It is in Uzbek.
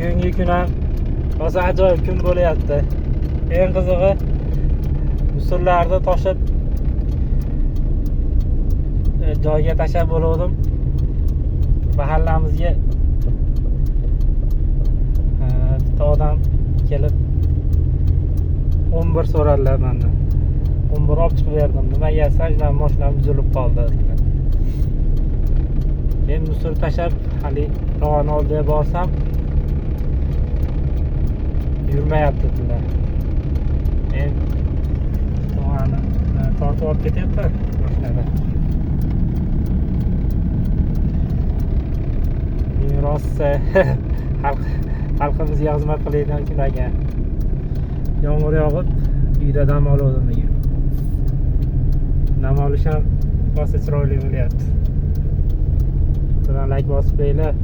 bugungi kun ham rosa ajoyib kun bo'layapti. Eng qizig'i musullarni toshib joyiga tashlab bo'ldim. Mahallamizga bitta odam kelib 11 so'radilar mendan. 11 olib chiqib berdim. Nimaga sajdan mashinam buzilib qoldi dedilar. Men musul tashlab hali tovon oldiga borsam yurmayapti dedilar. Men tovonni tortib olib ketyapman mashinada. Men rosa xalqimizga xizmat qiladigan kun ekan. Yomg'ir yog'ib, uyda dam oldim degan. Dam olish ham rosa chiroyli bo'lyapti. Like bosib qo'yinglar.